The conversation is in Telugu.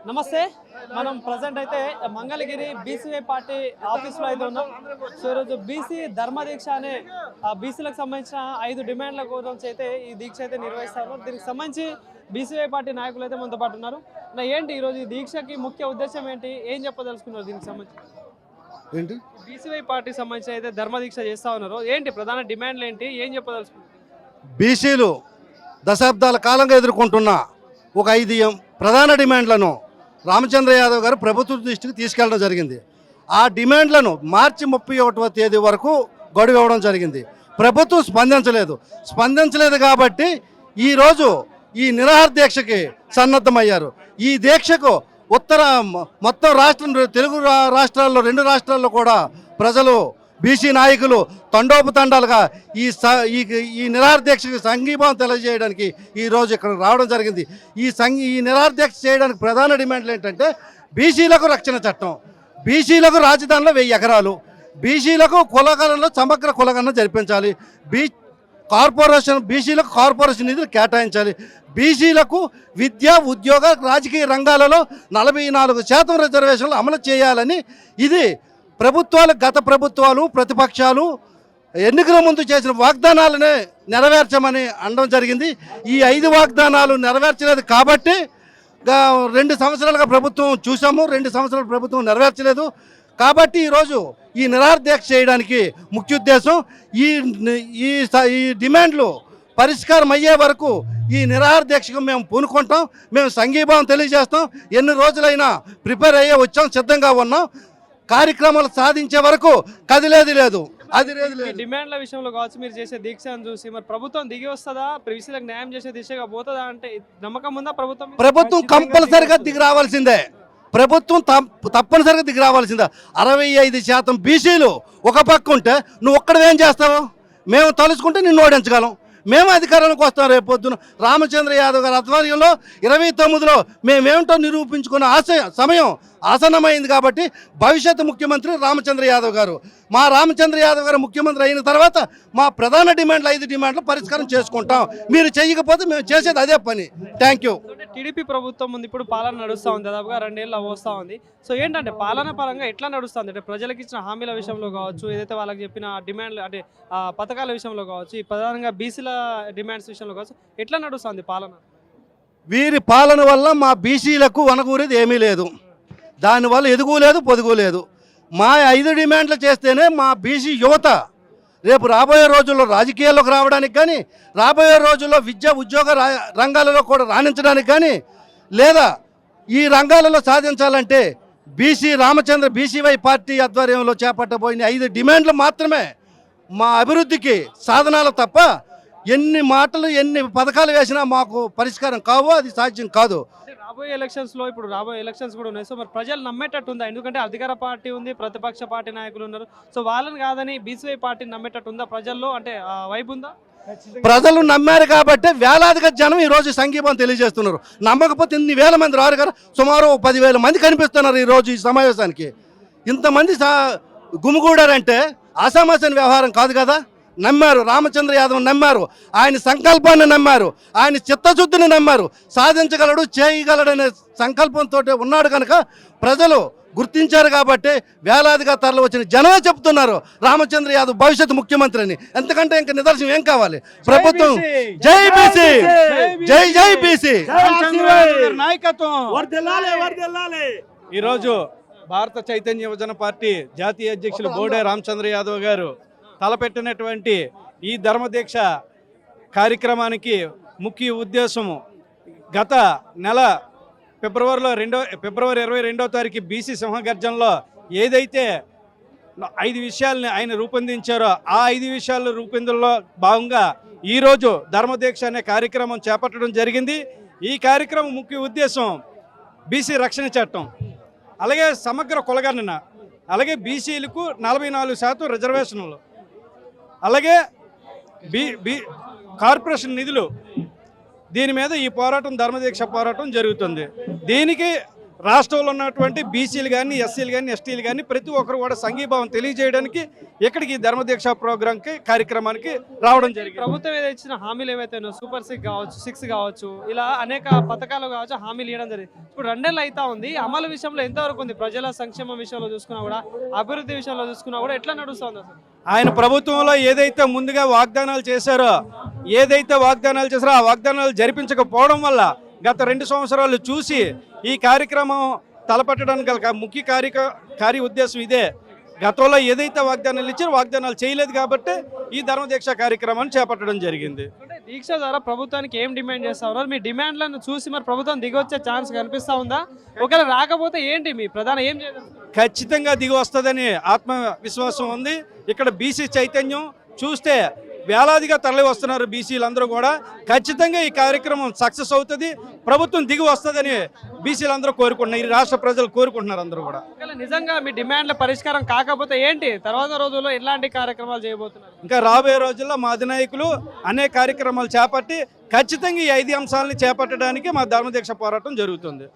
నమస్తే. మనం ప్రజెంట్ అయితే మంగళగిరి బీసీవై పార్టీ ఆఫీస్లో అయితే ఉన్నాం. సో ఈరోజు బీసీ ధర్మదీక్ష అనే బీసీలకు సంబంధించిన 5 డిమాండ్ల గురించి అయితే ఈ దీక్ష అయితే నిర్వహిస్తారు. దీనికి సంబంధించి బీసీవై పార్టీ నాయకులు అయితే మనతో పాటు ఉన్నారు. ఏంటి ఈరోజు ఈ దీక్షకి ముఖ్య ఉద్దేశం ఏంటి, ఏం చెప్పదలుచుకున్నారు దీనికి సంబంధించి? బీసీవై పార్టీ సంబంధించి అయితే ధర్మదీక్ష చేస్తా ఉన్నారు. ఏంటి ప్రధాన డిమాండ్లు ఏంటి, ఏం చెప్పదలుచుకున్నారు? బీసీలు దశాబ్దాల కాలంగా ఎదుర్కొంటున్న ఒక 5 ప్రధాన డిమాండ్లను రామచంద్ర యాదవ్ గారు ప్రభుత్వ దృష్టికి తీసుకెళ్లడం జరిగింది. ఆ డిమాండ్లను మార్చి 31వ తేదీ వరకు గడువు ఇవ్వడం జరిగింది. ప్రభుత్వం స్పందించలేదు కాబట్టి ఈరోజు ఈ నిరాహార దీక్షకి సన్నద్ధమయ్యారు. ఈ దీక్షకు మొత్తం తెలుగు రాష్ట్రాల్లో 2 రాష్ట్రాల్లో కూడా ప్రజలు బీసీ నాయకులు తండోపతండాలుగా ఈ నిరాహార దీక్షకు సంఘీభావం తెలియజేయడానికి ఈరోజు ఇక్కడ రావడం జరిగింది. ఈ నిరాహార దీక్ష చేయడానికి ప్రధాన డిమాండ్లు ఏంటంటే బీసీలకు రక్షణ చట్టం, బీసీలకు రాజధానిలో 1000 ఎకరాలు, బీసీలకు కులగణనలో సమగ్ర కులగణన జరిపించాలి, బీసీలకు కార్పొరేషన్ నిధులు కేటాయించాలి, బీసీలకు విద్య ఉద్యోగ రాజకీయ రంగాలలో 44% రిజర్వేషన్లు అమలు చేయాలని ఇది గత ప్రభుత్వాలు ప్రతిపక్షాలు ఎన్నికల ముందు చేసిన వాగ్దానాలనే నెరవేర్చమని అనడం జరిగింది. ఈ 5 వాగ్దానాలు నెరవేర్చలేదు కాబట్టి 2 సంవత్సరాలుగా ప్రభుత్వం చూసాము, 2 సంవత్సరాలు ప్రభుత్వం నెరవేర్చలేదు కాబట్టి ఈరోజు ఈ నిరాహార దీక్ష చేయడానికి ముఖ్య ఉద్దేశం ఈ డిమాండ్లు పరిష్కారం అయ్యే వరకు ఈ నిరాహార దీక్షకు మేము పూనుకుంటాం, మేము సంఘీభావం తెలియజేస్తాం. ఎన్ని రోజులైనా ప్రిపేర్ అయ్యే వచ్చాం, సిద్ధంగా ఉన్నాం. కార్యక్రమాలు సాధించే వరకు కదిలేదు లేదు. డిమాండ్ల విషయంలో కావచ్చు, మీరు చేసే దీక్షను చూసి మరి ప్రభుత్వం దిగి వస్తుందా, బీసీలకు న్యాయం చేసే దిశగా పోతుందా అంటే నమ్మకం ఉందా? ప్రభుత్వం కంపల్సరిగా దిగి రావాల్సిందే. ప్రభుత్వం తప్పనిసరిగా దిగి రావాల్సిందే. 65% బీసీలు ఒక పక్క ఉంటే నువ్వు ఒక్కడేం చేస్తావు? మేము తలుచుకుంటే నిన్ను ఓడించగలం, మేము అధికారంలోకి వస్తాం. రేపు పొద్దున రామచంద్ర యాదవ్ గారి ఆధ్వర్యంలో 29లో మేమేమిటో నిరూపించుకున్న సమయం ఆసన్నమైంది కాబట్టి భవిష్యత్తు ముఖ్యమంత్రి రామచంద్ర యాదవ్ గారు, మా రామచంద్ర యాదవ్ గారు ముఖ్యమంత్రి అయిన తర్వాత మా ప్రధాన డిమాండ్లు 5 డిమాండ్లు పరిష్కారం చేసుకుంటాం. మీరు చేయకపోతే మేము చేసేది అదే పని. Thank you. టీడీపీ ప్రభుత్వం ఉంది, ఇప్పుడు పాలన నడుస్తూ ఉంది, దాదాపుగా 2 ఏళ్ళు వస్తూ ఉంది. సో ఏంటంటే పాలన పరంగా ఎట్లా నడుస్తుంది అంటే ప్రజలకు ఇచ్చిన హామీల విషయంలో కావచ్చు, ఏదైతే వాళ్ళకి చెప్పిన డిమాండ్లు అంటే పథకాల విషయంలో కావచ్చు, ఈ ప్రధానంగా బీసీల డిమాండ్స్ విషయంలో కావచ్చు, ఎట్లా నడుస్తుంది పాలన? వీరి పాలన వల్ల మా బీసీలకు వనగూరేది ఏమీ లేదు, దానివల్ల ఎదుగులేదు పొదుగులేదు. మా 5 డిమాండ్లు చేస్తేనే మా బీసీ యువత రేపు రాబోయే రోజుల్లో రాజకీయాల్లోకి రావడానికి కానీ, రాబోయే రోజుల్లో విద్య ఉద్యోగ రంగాలలో కూడా రాణించడానికి కానీ, లేదా ఈ రంగాలలో సాధించాలంటే బీసీవై పార్టీ ఆధ్వర్యంలో చేపట్టబోయిన 5 డిమాండ్లు మాత్రమే మా అభివృద్ధికి సాధనాలు తప్ప ఎన్ని మాటలు ఎన్ని పథకాలు వేసినా మాకు పరిష్కారం కావు, అది సాధ్యం కాదు. రాబోయే ఎలక్షన్స్ కూడా ఉన్నాయి. సో మరి ప్రజలు నమ్మేటట్టు ఉందా? ఎందుకంటే అధికార పార్టీ ఉంది, ప్రతిపక్ష పార్టీ నాయకులు ఉన్నారు. సో వాళ్ళని కాదని బీసీవై పార్టీని నమ్మేటట్టు ఉందా ప్రజల్లో? అంటే వైపు ఉందా? ప్రజలు నమ్మారు కాబట్టి వేలాదిగా జనం ఈరోజు సంఘీభావం తెలియజేస్తున్నారు. నమ్మకపోతే ఇన్ని వేల మంది రారు కదా, సుమారు 10,000 మంది కనిపిస్తున్నారు ఈరోజు ఈ సమావేశానికి. ఇంతమంది గుమిగూడారంటే అసామాన్య వ్యవహారం కాదు కదా. నమ్మారు, రామచంద్ర యాదవ్ నమ్మారు, ఆయన సంకల్పాన్ని నమ్మారు, ఆయన చిత్తశుద్ధిని నమ్మారు. సాధించగలడు, చేయగలడనే సంకల్పంతో ఉన్నాడు కనుక ప్రజలు గుర్తించారు కాబట్టి వేలాదిగా తరలి వచ్చిన జనమే చెప్తున్నారు రామచంద్ర యాదవ్ భవిష్యత్తు ముఖ్యమంత్రి అని. ఎందుకంటే ఇంకా నిదర్శనం ఏం కావాలి? ప్రభుత్వం జై బీసీ, జై బీసీ నాయకత్వం. ఈరోజు భారత చైతన్య యువజన పార్టీ జాతీయ అధ్యక్షులు బోడే రామచంద్ర యాదవ్ గారు తలపెట్టినటువంటి ఈ ధర్మదీక్ష కార్యక్రమానికి ముఖ్య ఉద్దేశము గత నెల ఫిబ్రవరి 22వ తారీఖు బీసీ సింహగర్జనలో ఏదైతే 5 విషయాలని ఆయన రూపొందించారో ఆ 5 విషయాల రూపొందనలో భాగంగా ఈరోజు ధర్మదీక్ష అనే కార్యక్రమం చేపట్టడం జరిగింది. ఈ కార్యక్రమం ముఖ్య ఉద్దేశం బీసీ రక్షణ చట్టం, అలాగే సమగ్ర కులగణన, అలాగే బీసీలకు 44% రిజర్వేషన్లు, అలాగే కార్పొరేషన్ నిధులు. దీని మీద ఈ పోరాటం ధర్మదీక్ష పోరాటం జరుగుతుంది. దీనికి రాష్ట్రంలో ఉన్నటువంటి బీసీలు కానీ ఎస్సీలు కానీ ఎస్టీలు కానీ ప్రతి ఒక్కరు కూడా సంఘీభావం తెలియజేయడానికి ఇక్కడికి ఈ ధర్మదీక్ష ప్రోగ్రాంకి కార్యక్రమానికి రావడం జరిగింది. ప్రభుత్వం ఏదో ఇచ్చిన హామీలు ఏవైతే ఉన్నాయో సూపర్ 6 కావచ్చు, ఇలా అనేక పథకాలు కావచ్చు హామీలు ఇవ్వడం జరిగింది. ఇప్పుడు 2 నెలలు అవుతా ఉంది, అమలు విషయంలో ఎంతవరకు ఉంది? ప్రజల సంక్షేమం విషయంలో చూసుకున్నా కూడా, అభివృద్ధి విషయంలో చూసుకున్నా కూడా ఎట్లా నడుస్తుంది అసలు? ఆయన ప్రభుత్వంలో ఏదైతే ముందుగా వాగ్దానాలు చేశారో ఆ వాగ్దానాలు జరిపించకపోవడం వల్ల గత 2 సంవత్సరాలు చూసి ఈ కార్యక్రమం తలపెట్టడానికి గల ముఖ్య కార్య ఉద్దేశం ఇదే. గతంలో ఏదైతే వాగ్దానాలు ఇచ్చారో వాగ్దానాలు చేయలేదు కాబట్టి ఈ ధర్మదీక్ష కార్యక్రమాన్ని చేపట్టడం జరిగింది. అంటే దీక్ష ద్వారా ప్రభుత్వానికి ఏం డిమాండ్ చేస్తారు? మీ డిమాండ్లను చూసి మరి ప్రభుత్వం దిగొచ్చే ఛాన్స్ కనిపిస్తా ఉందా? ఒకవేళ రాకపోతే ఏంటి మీ ప్రధాన ఏం చేయగలరు? ఖచ్చితంగా దిగి వస్తుందని ఆత్మవిశ్వాసం ఉంది. ఇక్కడ బీసీ చైతన్యం చూస్తే వేలాదిగా తరలి వస్తున్నారు బీసీలందరూ కూడా. ఖచ్చితంగా ఈ కార్యక్రమం సక్సెస్ అవుతుంది, ప్రభుత్వం దిగి వస్తుందని బీసీలందరూ కోరుకుంటున్నారు, ఈ రాష్ట్ర ప్రజలు కోరుకుంటున్నారు అందరూ కూడా. నిజంగా మీ డిమాండ్ల పరిష్కారం కాకపోతే ఏంటి తర్వాత రోజుల్లో ఎలాంటి కార్యక్రమాలు చేయబోతున్నారు? ఇంకా రాబోయే రోజుల్లో మా అధినాయకులు అనేక కార్యక్రమాలు చేపట్టి ఖచ్చితంగా ఈ 5 అంశాలని చేపట్టడానికి మా ధర్మదీక్ష పోరాటం జరుగుతుంది.